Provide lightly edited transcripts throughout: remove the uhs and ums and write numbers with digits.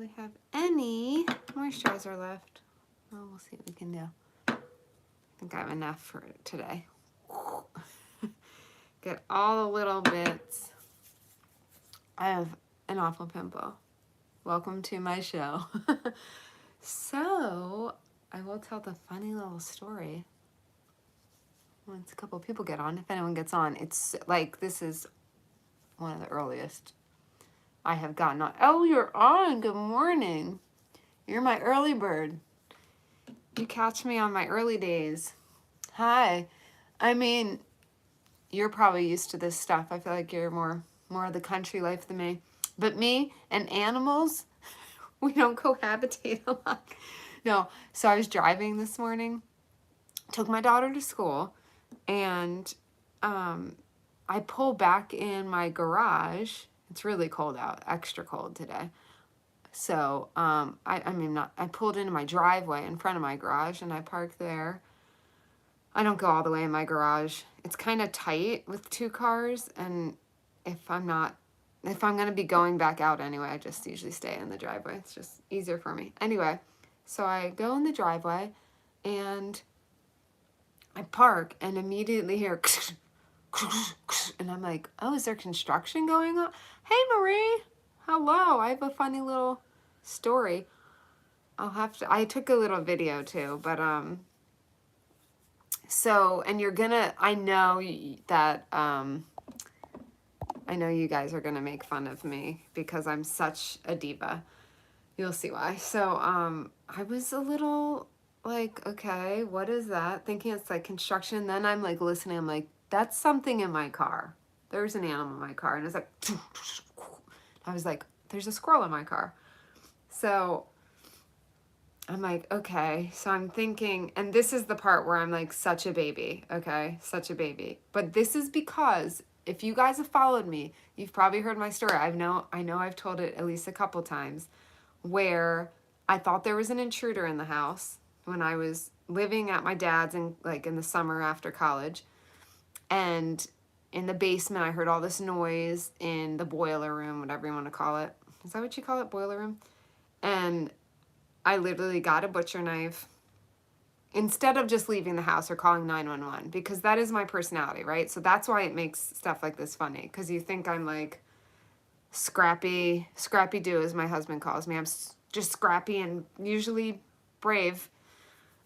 really have any moisturizer left. Well, we'll see what we can do. I think I have enough for today. Get all the little bits. I have an awful pimple. Welcome to my show. So, I will tell the funny little story once a couple of people get on. If anyone gets on, it's like this is one of the earliest I have gotten on. Oh, you're on. Good morning. You're my early bird. You catch me on my early days. Hi. I mean, you're probably used to this stuff. I feel like you're more of the country life than me. But me and animals, we don't cohabitate a lot. No. So I was driving this morning, took my daughter to school, and I pull back in my garage. It's really cold out, extra cold today. So I pulled into my driveway in front of my garage and I parked there. I don't go all the way in my garage. It's kind of tight with two cars, and if I'm going to be going back out anyway, I just usually stay in the driveway. It's just easier for me. Anyway, so I go in the driveway and I park and immediately hear and I'm like, oh, is there construction going on? Hey, Marie. Hello. I have a funny little story. I took a little video too, but, so, and I know that, I know you guys are gonna make fun of me because I'm such a diva. You'll see why. So, I was a little like, okay, what is that? Thinking it's like construction. Then I'm like listening. I'm like, that's something in my car. There's an animal in my car. And it's like, I was like, there's a squirrel in my car. So I'm like, okay. So I'm thinking, and this is the part where I'm like such a baby. Okay. Such a baby. But this is because if you guys have followed me, you've probably heard my story. I know I've told it at least a couple times where I thought there was an intruder in the house when I was living at my dad's in the summer after college. And in the basement, I heard all this noise in the boiler room, whatever you want to call it. Is that what you call it? Boiler room? And I literally got a butcher knife instead of just leaving the house or calling 911, because that is my personality, right? So that's why it makes stuff like this funny, because you think I'm like Scrappy Doo, as my husband calls me. I'm just scrappy and usually brave.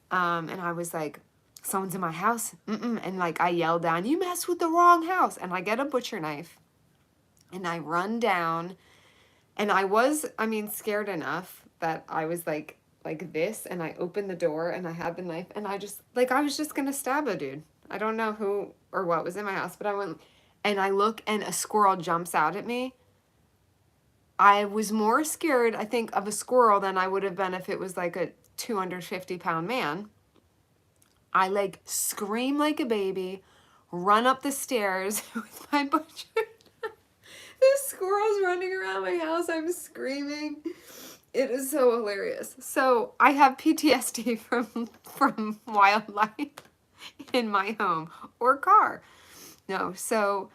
And I was like, someone's in my house. And like I yelled down, you messed with the wrong house. And I get a butcher knife and I run down, and I was, scared enough that I was like this, and I opened the door and I had the knife, and I was just gonna stab a dude. I don't know who or what was in my house, but I went and I look and a squirrel jumps out at me. I was more scared, I think, of a squirrel than I would have been if it was like a 250-pound man. I like scream like a baby, run up the stairs with my butcher. There's squirrels running around my house. I'm screaming. It is so hilarious. So I have PTSD from wildlife in my home or car. No, so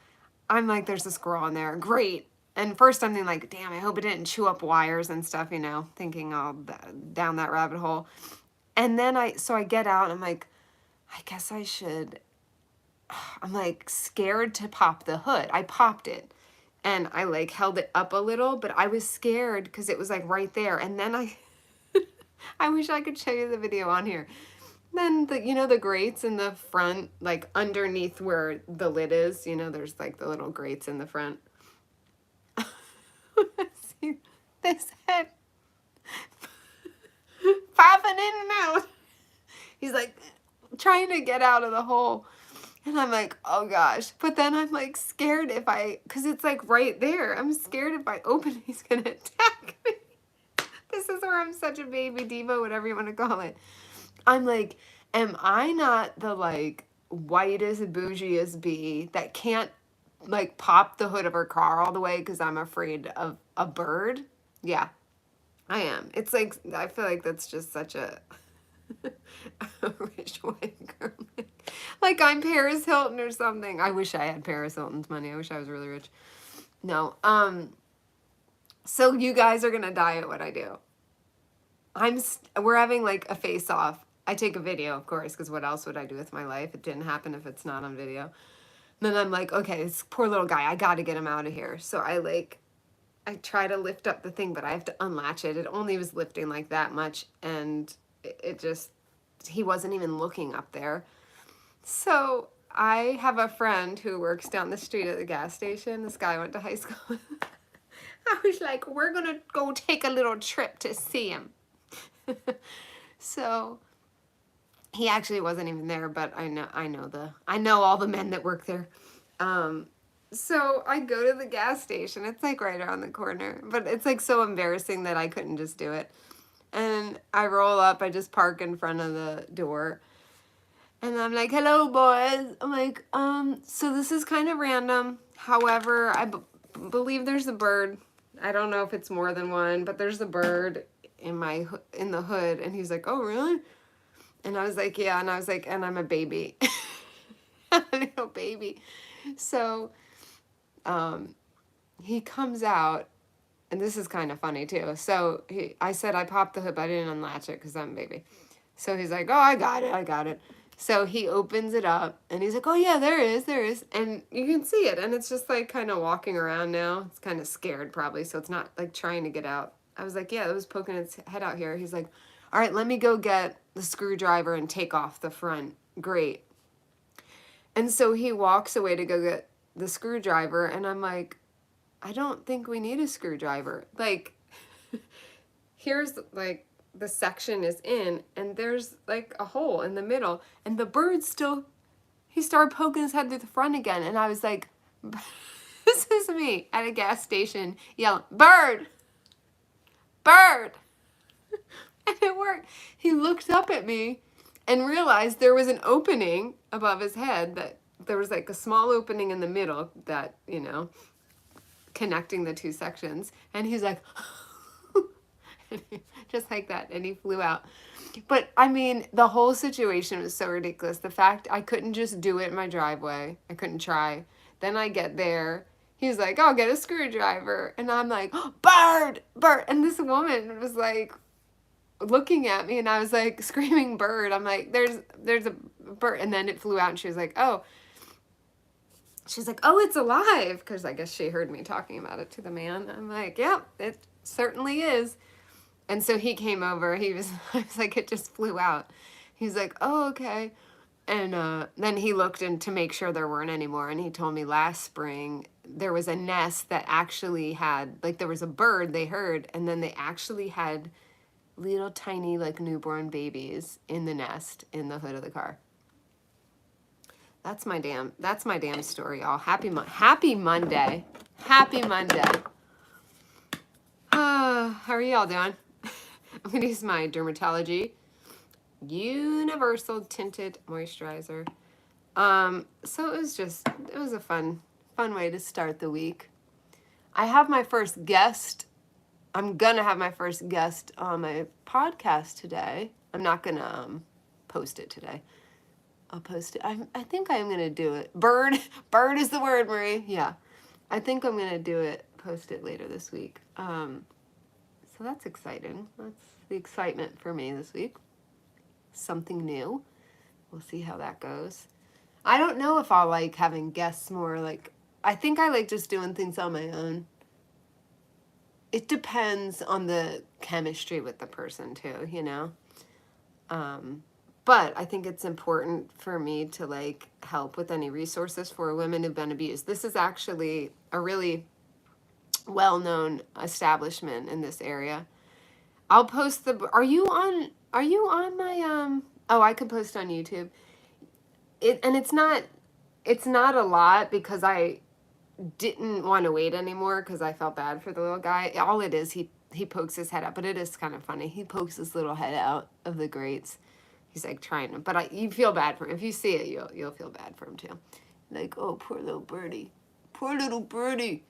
I'm like, there's a squirrel in there. Great. And first I'm thinking like, damn, I hope it didn't chew up wires and stuff, thinking all down that rabbit hole. And then I get out and I'm like, I guess I should, I'm like scared to pop the hood. I popped it and I like held it up a little, but I was scared because it was like right there. And then I wish I could show you the video on here. Then the grates in the front, like underneath where the lid is, there's like the little grates in the front. See this head popping in and out. He's like trying to get out of the hole. And I'm like, oh gosh. But then I'm like scared because it's like right there. I'm scared if I open it, he's going to attack me. This is where I'm such a baby diva, whatever you want to call it. I'm like, am I not the like whitest, bougiest bee that can't like pop the hood of her car all the way because I'm afraid of a bird? Yeah, I am. It's like, I feel like that's just such a rich white girl. Like I'm Paris Hilton or something. I wish I had Paris Hilton's money. I wish I was really rich. No. So you guys are gonna die at what I do. We're having like a face off. I take a video, of course, because what else would I do with my life? It didn't happen if it's not on video. Then I'm like, okay, this poor little guy, I got to get him out of here. So I try to lift up the thing, but I have to unlatch it. It only was lifting like that much, and it just, he wasn't even looking up there. So I have a friend who works down the street at the gas station. This guy I went to high school with. I was like, we're going to go take a little trip to see him. So he actually wasn't even there, but I know all the men that work there. So I go to the gas station. It's like right around the corner, but it's like so embarrassing that I couldn't just do it. And I roll up, I just park in front of the door. And I'm like, hello, boys. I'm like, so this is kind of random. However, I believe there's a bird. I don't know if it's more than one, but there's a bird in the hood. And he's like, oh, really? And I was like, yeah. And I was like, and I'm a baby. I'm a little baby. So he comes out, and this is kind of funny too. So I said I popped the hood, but I didn't unlatch it because I'm a baby. So he's like, oh, I got it. So he opens it up, and he's like, oh yeah, there is. And you can see it, and it's just like kind of walking around now. It's kind of scared probably, so it's not like trying to get out. I was like, yeah, it was poking its head out here. He's like, all right, let me go get the screwdriver and take off the front. Great. And so he walks away to go get the screwdriver, and I'm like, I don't think we need a screwdriver. Like, here's like the section is in, and there's like a hole in the middle, and the bird still, he started poking his head through the front again, and I was like, this is me at a gas station yelling, bird, bird. And it worked. He looked up at me and realized there was an opening above his head, that there was like a small opening in the middle that, you know, connecting the two sections. And he's like, just like that. And he flew out. But I mean, the whole situation was so ridiculous. The fact I couldn't just do it in my driveway. I couldn't try. Then I get there. He's like, I'll get a screwdriver. And I'm like, oh, bird, bird. And this woman was like, looking at me, and I was like screaming bird. I'm like, there's a bird. And then it flew out, and she was like, oh. She's like, oh, it's alive. Because I guess she heard me talking about it to the man. I'm like, yeah, it certainly is. And so he came over. I was like, it just flew out. He's like, oh, okay. And then he looked in to make sure there weren't any more. And he told me last spring there was a nest that actually had, like, there was a bird they heard, and then they actually had little tiny like newborn babies in the nest in the hood of the car. That's my damn story, y'all. Happy Monday. Happy Monday. How are y'all doing? I'm gonna use my Dermatology Universal Tinted Moisturizer. So it was a fun way to start the week. I have my first guest. I'm gonna have my first guest on my podcast today. I'm not gonna post it today. I'll post it. I think I'm gonna do it. Bird is the word, Marie. Yeah, I think I'm gonna do it. Post it later this week. So that's exciting. That's the excitement for me this week. Something new. We'll see how that goes. I don't know if I'll like having guests more. Like, I think I like just doing things on my own. It depends on the chemistry with the person too, you know? But I think it's important for me to like help with any resources for women who've been abused. This is actually a really well-known establishment in this area. I'll post are you on my, oh, I could post on YouTube. It's not a lot because I didn't want to wait anymore because I felt bad for the little guy. All it is, he pokes his head up, but it is kind of funny. He pokes his little head out of the grates. He's like trying to, but you feel bad for him. If you see it, you'll feel bad for him too. Like, oh, poor little birdie. Poor little birdie.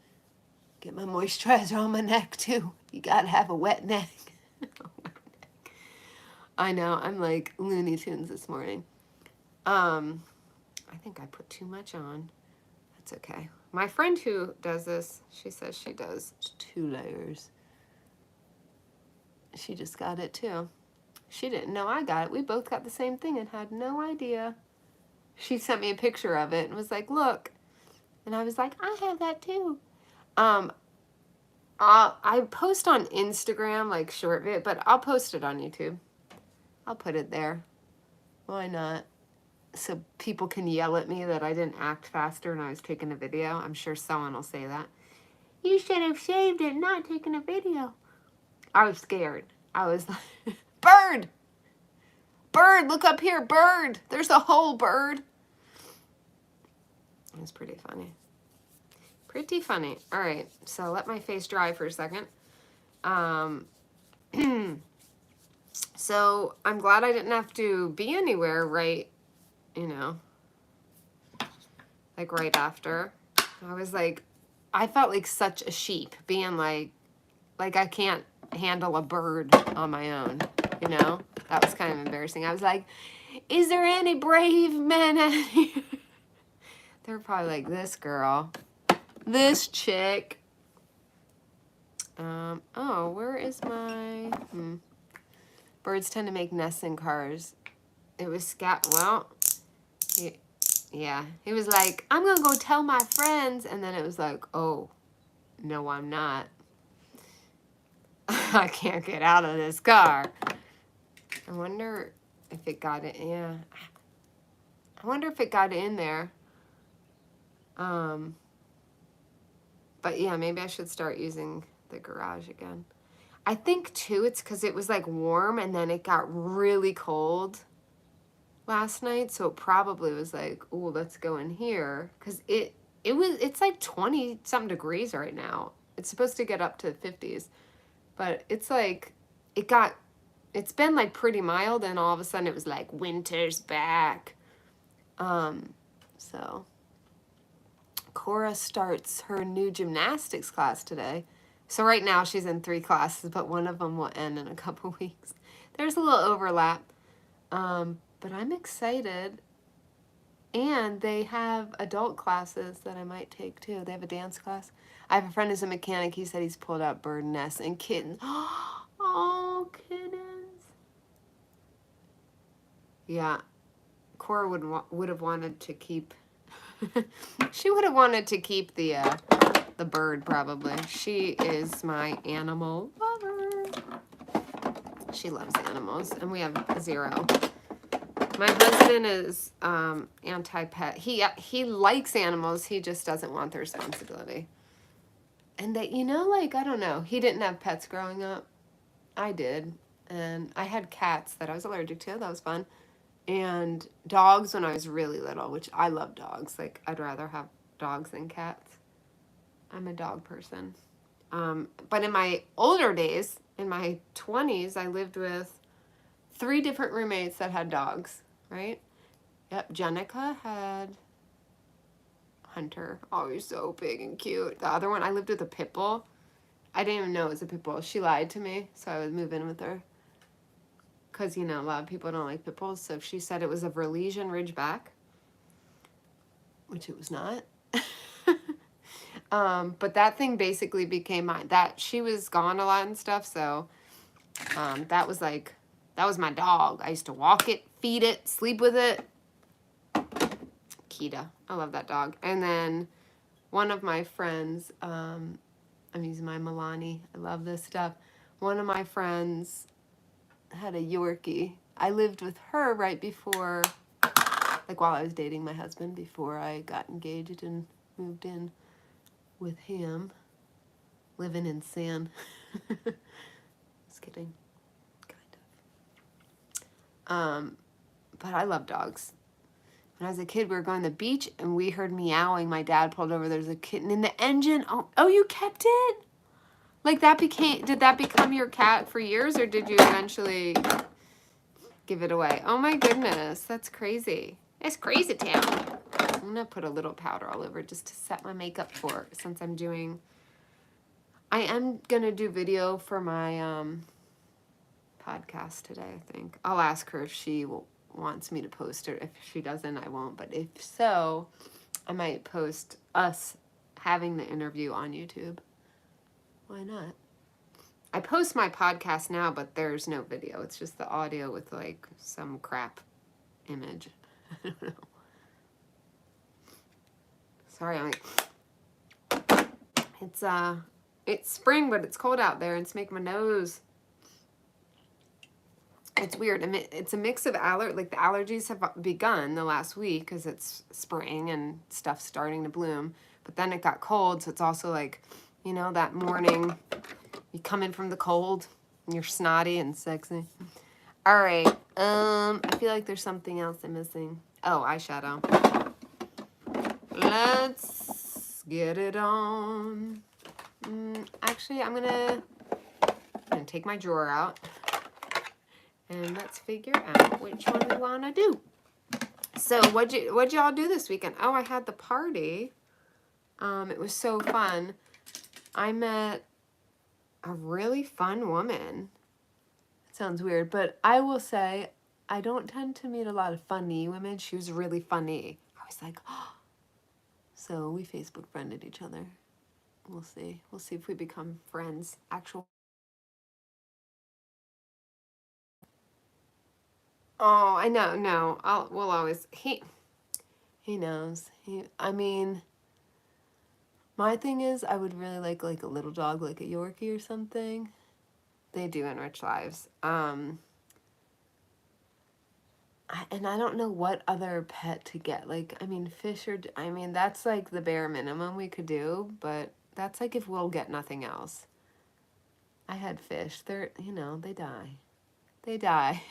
Get my moisturizer on my neck too. You gotta have a wet neck. I know, I'm like Looney Tunes this morning. I think I put too much on. That's okay. My friend who does this, she says she does 2 layers. She just got it too. She didn't know I got it. We both got the same thing and had no idea. She sent me a picture of it and was like, look. And I was like, I have that too. I post on Instagram, like short vid, but I'll post it on YouTube. I'll put it there. Why not? So people can yell at me that I didn't act faster when I was taking a video. I'm sure someone will say that. You should have saved it, not taken a video. I was scared. I was like, bird! Bird, look up here, bird! There's a whole bird. It was pretty funny. Pretty funny. All right, so let my face dry for a second. So I'm glad I didn't have to be anywhere right, you know, like right after. I was like, I felt like such a sheep being like I can't handle a bird on my own, you know? That was kind of embarrassing. I was like, is there any brave men out here? They're probably like, this girl, this chick. Oh, where is my, Birds tend to make nests in cars. It was well, yeah. He was like, I'm going to go tell my friends. And then it was like, oh, no, I'm not. I can't get out of this car. I wonder if it got it, yeah. I wonder if it got in there. But yeah, maybe I should start using the garage again. I think too it's because it was like warm and then it got really cold last night, so it probably was like, oh, let's go in here, because it's like 20 something degrees right now. It's supposed to get up to 50s, but it's like it's been like pretty mild, and all of a sudden it was like winter's back. So Cora starts her new gymnastics class today. So right now she's in 3 classes, but one of them will end in a couple weeks. There's a little overlap. But I'm excited. And they have adult classes that I might take too. They have a dance class. I have a friend who's a mechanic. He said he's pulled out bird nests and kittens. Oh, kittens. Yeah. Cora would have wanted to keep... she would have wanted to keep the bird, probably. She is my animal lover. She loves animals, and we have 0. My husband is anti-pet. He likes animals. He just doesn't want their responsibility. And that, you know, like, I don't know. He didn't have pets growing up. I did. And I had cats that I was allergic to. That was fun. And dogs when I was really little, which I love dogs. Like, I'd rather have dogs than cats. I'm a dog person. But in my older days, in my 20s, I lived with 3 different roommates that had dogs, right? Yep, Jenica had Hunter. Oh, he's so big and cute. The other one, I lived with a pit bull. I didn't even know it was a pit bull. She lied to me, so I would move in with her. Because, you know, a lot of people don't like pit bulls. So she said it was a Verlesian Ridgeback, which it was not. But that thing basically became mine. She was gone a lot and stuff, so that was my dog. I used to walk it, feed it, sleep with it. Kita. I love that dog. And then one of my friends, I'm using my Milani. I love this stuff. One of my friends had a Yorkie. I lived with her right before, like while I was dating my husband, before I got engaged and moved in with him. Living in sin. Just kidding. Kind of. But I love dogs. When I was a kid, we were going to the beach, and we heard meowing. My dad pulled over. There's a kitten in the engine. Oh, you kept it? Like did that become your cat for years, or did you eventually give it away? Oh my goodness, that's crazy. It's crazy town. I'm going to put a little powder all over just to set my makeup for, since I am going to do video for my podcast today, I think. I'll ask her if she wants me to post it. If she doesn't, I won't. But if so, I might post us having the interview on YouTube. Why not? I post my podcast now, but there's no video. It's just the audio with like some crap image. I don't know. Sorry, I'm like, it's spring, but it's cold out there, and it's making my nose. It's weird. It's a mix of like the allergies have begun the last week because it's spring and stuff's starting to bloom. But then it got cold, so it's also like, you know, that morning you come in from the cold and you're snotty and sexy. All right. I feel like there's something else I'm missing. Oh, eyeshadow. Let's get it on. Actually, I'm gonna take my drawer out and let's figure out which one we want to do. So what'd y'all do this weekend? Oh, I had the party. It was so fun. I met a really fun woman. It sounds weird, but I will say I don't tend to meet a lot of funny women. She was really funny. I was like, oh. So we Facebook friended each other. We'll see. We'll see if we become friends. Actual. Oh, I know. No, we'll always. He knows. I mean, my thing is, I would really like a little dog, like a Yorkie or something. They do enrich lives. And I don't know what other pet to get. Like, I mean, fish that's like the bare minimum we could do, but that's like if we'll get nothing else. I had fish. They're, they die. They die.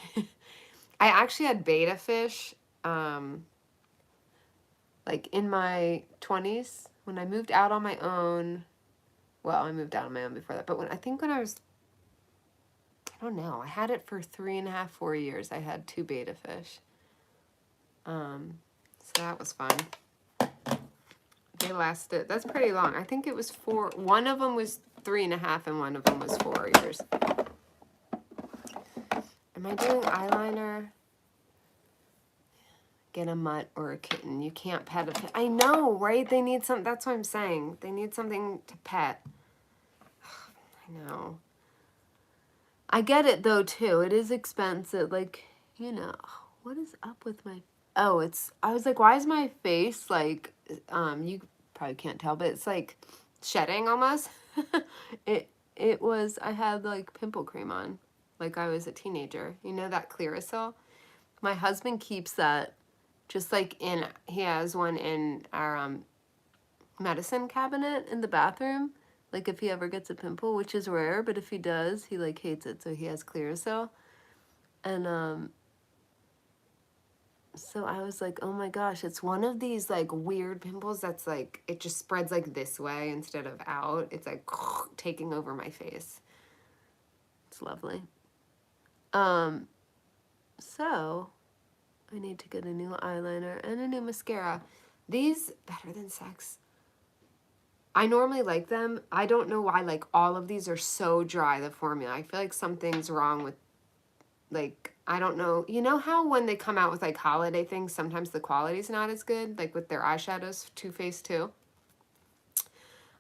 I actually had betta fish, like in my 20s when I moved out on my own. Well, I moved out on my own before that, but when I was, I don't know, I had it for 3.5, 4 years. I had 2 betta fish. So that was fun. They lasted, that's pretty long. I think it was 4, one of them was 3.5 and one of them was 4 years. Am I doing eyeliner? Get a mutt or a kitten. You can't pet a pet. I know, right? They need some, that's what I'm saying. They need something to pet. I know. I get it though too. It is expensive. Like, what is up with my, I was like, why is my face like, you probably can't tell, but it's like shedding almost. I had like pimple cream on, like I was a teenager. You know that Clearasil? My husband keeps that just like he has one in our medicine cabinet in the bathroom. Like if he ever gets a pimple, which is rare, but if he does, he like hates it. So he has Clearasil. And so I was like, oh my gosh, it's one of these like weird pimples that's like, it just spreads like this way instead of out. It's like taking over my face. It's lovely. So I need to get a new eyeliner and a new mascara. These Better Than Sex. I normally like them. I don't know why like all of these are so dry, the formula. I feel like something's wrong with, like, I don't know. You know how when they come out with like holiday things, sometimes the quality's not as good, like with their eyeshadows, Too Faced too.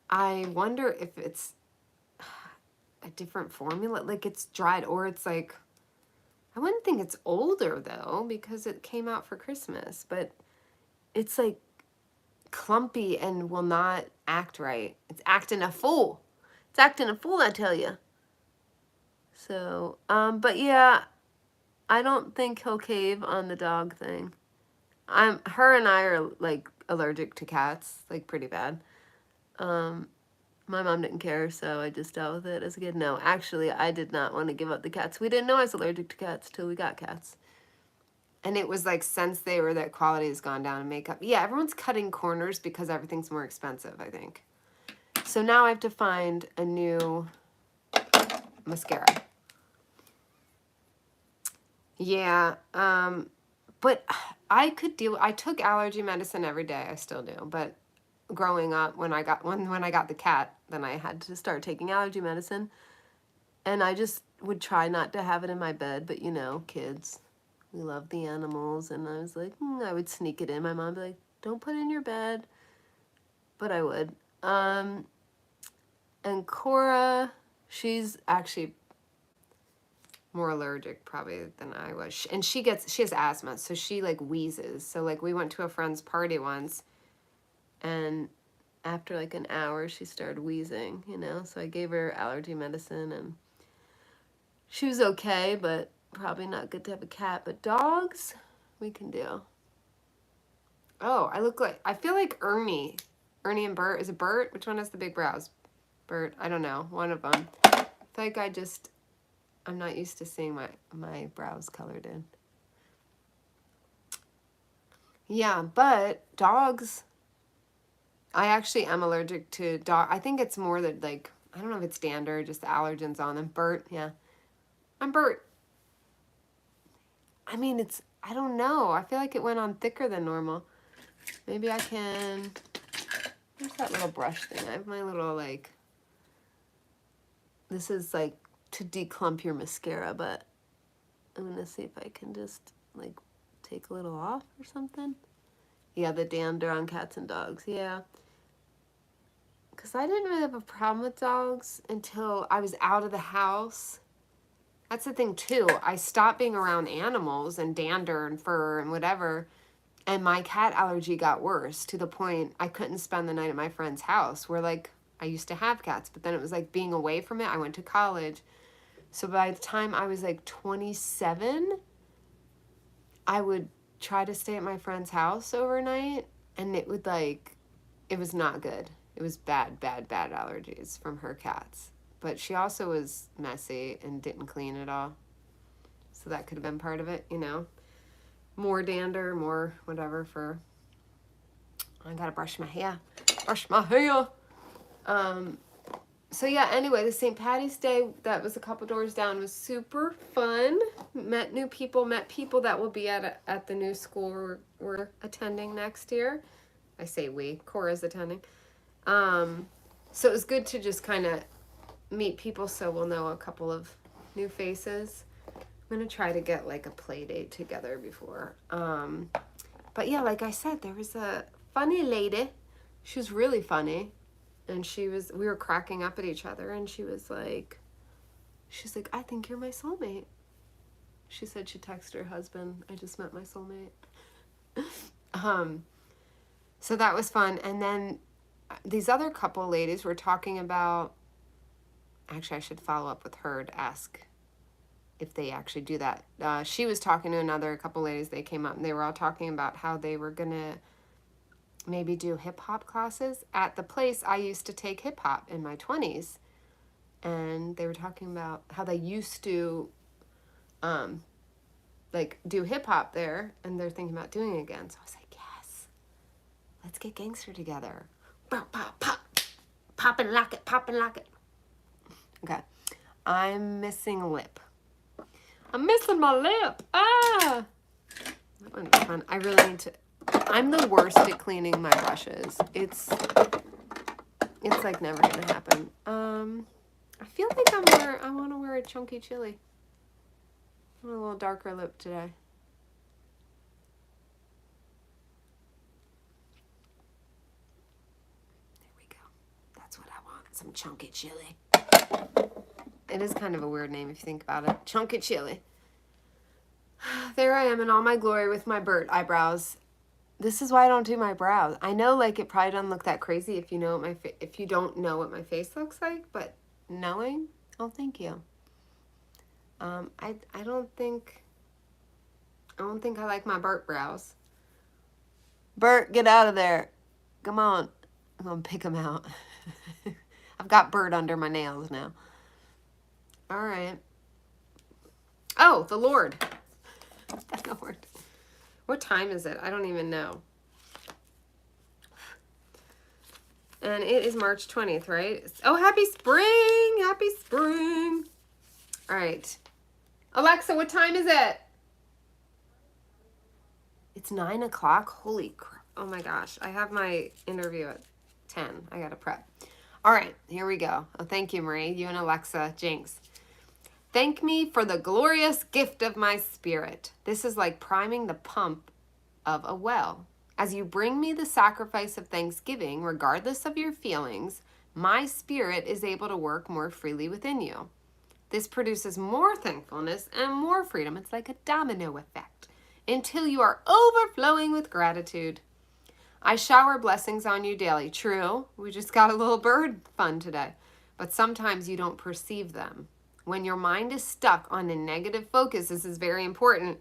I wonder if it's a different formula, like it's dried, or it's like, I wouldn't think it's older though, because it came out for Christmas, but it's like clumpy and will not act right. It's acting a fool. It's acting a fool, I tell you. So, but yeah, I don't think he'll cave on the dog thing. Her and I are like allergic to cats, like pretty bad. My mom didn't care, so I just dealt with it as a kid. No, actually, I did not want to give up the cats. We didn't know I was allergic to cats till we got cats. And it was like since that quality has gone down in makeup. Yeah, everyone's cutting corners because everything's more expensive, I think. So now I have to find a new mascara. Yeah, but I took allergy medicine every day. I still do, but growing up when I got the cat, then I had to start taking allergy medicine. And I just would try not to have it in my bed, but kids, we love the animals, and I was like, I would sneak it in. My mom would be like, don't put it in your bed, but I would. And Cora, she's actually more allergic probably than I was. And she has asthma, so she like wheezes. So like we went to a friend's party once, and after like an hour she started wheezing, you know? So I gave her allergy medicine and she was okay, but probably not good to have a cat. But dogs, we can do. Oh, I feel like Ernie. Ernie and Bert. Is it Bert? Which one has the big brows? Bert, I don't know. One of them. I feel like I'm not used to seeing my brows colored in. Yeah, but dogs, I actually am allergic to dog. I think it's more that like, I don't know if it's dander, just the allergens on them. Bert, yeah. I'm Bert. I mean, I don't know. I feel like it went on thicker than normal. Maybe I can, where's that little brush thing? I have my little like, this is like to declump your mascara, but I'm going to see if I can just like take a little off or something. Yeah, the dander on cats and dogs, yeah. Because I didn't really have a problem with dogs until I was out of the house. That's the thing too. I stopped being around animals and dander and fur and whatever. And my cat allergy got worse to the point I couldn't spend the night at my friend's house where like I used to have cats, but then it was like being away from it. I went to college. So by the time I was like 27, I would try to stay at my friend's house overnight, and it was not good. It was bad allergies from her cats. But she also was messy and didn't clean at all. So that could have been part of it, you know. More dander, more whatever for... I gotta brush my hair. Brush my hair! So yeah, anyway, the St. Patty's Day, that was a couple doors down, was super fun. Met new people, met people that will be at the new school we're attending next year. I say we, Cora's attending. So it was good to just kind of meet people so we'll know a couple of new faces. I'm going to try to get like a play date together before. But yeah, like I said, there was a funny lady. She was really funny. And we were cracking up at each other, and she's like, I think you're my soulmate. She said she texted her husband, I just met my soulmate. So that was fun. And then these other couple ladies were talking about, actually I should follow up with her to ask if they actually do that. She was talking to another couple ladies, they came up and they were all talking about how they were gonna maybe do hip-hop classes at the place I used to take hip-hop in my 20s. And they were talking about how they used to like do hip-hop there, and they're thinking about doing it again. So I was like, yes, let's get gangster together. Pop, pop, pop. Pop and lock it, pop and lock it. Okay. I'm missing a lip. I'm missing my lip. Ah! That one was fun. I really need to... I'm the worst at cleaning my brushes. It's like never gonna happen. I feel like I want to wear a chunky chili. I want a little darker lip today. There we go. That's what I want. Some chunky chili. It is kind of a weird name if you think about it. Chunky chili. There I am in all my glory with my Bert eyebrows. This is why I don't do my brows. I know, like, it probably doesn't look that crazy if you know if you don't know what my face looks like, but knowing, oh, thank you. I don't think I like my Bert brows. Bert, get out of there. Come on. I'm gonna pick them out. I've got Bert under my nails now. All right. Oh, the Lord. The Lord. What time is it? I don't even know. And it is March 20th, right? Oh, happy spring! Happy spring! All right. Alexa, what time is it? It's 9 o'clock? Holy crap. Oh my gosh. I have my interview at 10. I gotta prep. All right, here we go. Oh, thank you, Marie. You and Alexa. Jinx. Thank me for the glorious gift of my spirit. This is like priming the pump of a well. As you bring me the sacrifice of thanksgiving, regardless of your feelings, my spirit is able to work more freely within you. This produces more thankfulness and more freedom. It's like a domino effect until you are overflowing with gratitude. I shower blessings on you daily. True, we just got a little bird fun today, but sometimes you don't perceive them. When your mind is stuck on a negative focus, this is very important.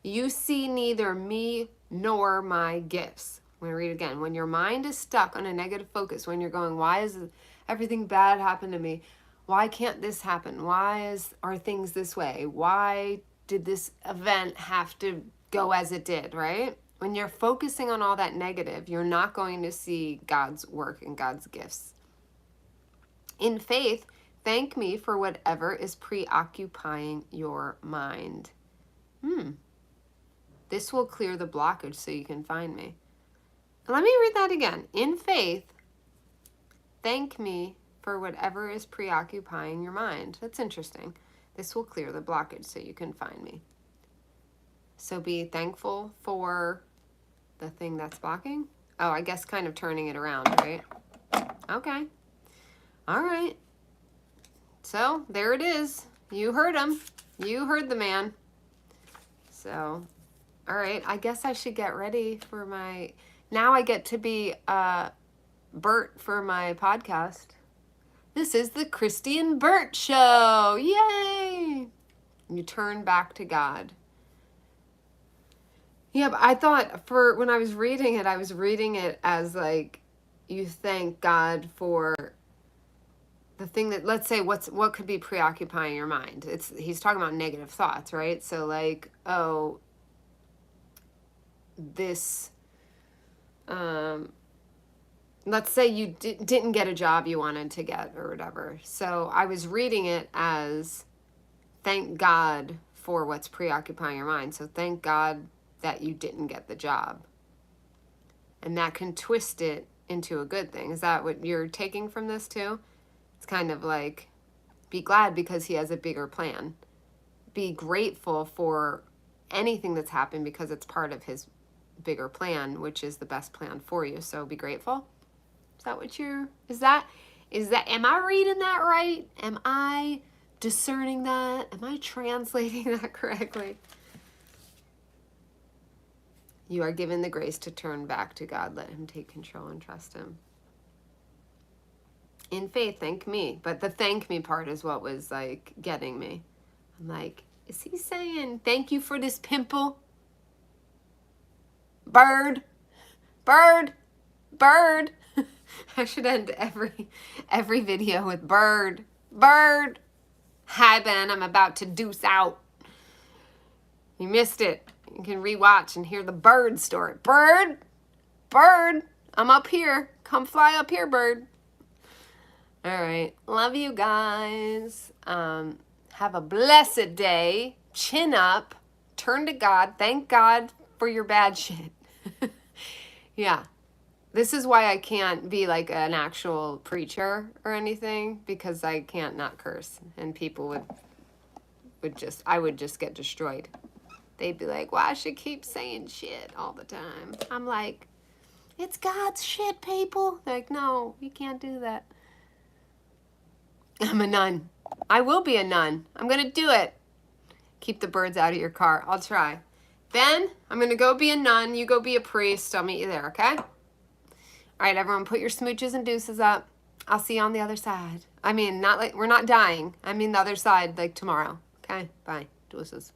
You see neither me nor my gifts. I'm going to read it again. When your mind is stuck on a negative focus, when you're going, why is everything bad happen to me? Why can't this happen? Why are things this way? Why did this event have to go as it did, right? When you're focusing on all that negative, you're not going to see God's work and God's gifts. In faith, thank me for whatever is preoccupying your mind. This will clear the blockage so you can find me. Let me read that again. In faith, thank me for whatever is preoccupying your mind. That's interesting. This will clear the blockage so you can find me. So be thankful for the thing that's blocking. Oh, I guess kind of turning it around, right? Okay. All right. So there it is. You heard him. You heard the man. So, all right. I guess I should get ready for my... Now I get to be Bert for my podcast. This is the Christy and Bert Show. Yay! You turn back to God. Yeah, but I thought when I was reading it as like, you thank God for the thing that, let's say, what could be preoccupying your mind? He's talking about negative thoughts, right? So like, oh, this, let's say you didn't get a job you wanted to get or whatever. So I was reading it as thank God for what's preoccupying your mind. So thank God that you didn't get the job. And that can twist it into a good thing. Is that what you're taking from this too? It's kind of like, be glad because he has a bigger plan. Be grateful for anything that's happened because it's part of his bigger plan, which is the best plan for you. So be grateful. Is that what am I reading that right? Am I discerning that? Am I translating that correctly? You are given the grace to turn back to God. Let him take control and trust him. In faith, thank me. But the thank me part is what was like getting me. I'm like, is he saying thank you for this pimple? Bird. I should end every video with bird. Hi, Ben. I'm about to deuce out. You missed it. You can rewatch and hear the bird story. Bird. I'm up here. Come fly up here, bird. All right. Love you guys. Have a blessed day. Chin up. Turn to God. Thank God for your bad shit. Yeah. This is why I can't be like an actual preacher or anything, because I can't not curse. And people I would just get destroyed. They'd be like, why she keep saying shit all the time? I'm like, it's God's shit, people. They're like, no, you can't do that. I'm a nun. I will be a nun. I'm going to do it. Keep the birds out of your car. I'll try. Ben, I'm going to go be a nun. You go be a priest. I'll meet you there, okay? All right, everyone, put your smooches and deuces up. I'll see you on the other side. I mean, not like we're not dying. I mean the other side, like tomorrow. Okay? Bye. Deuces.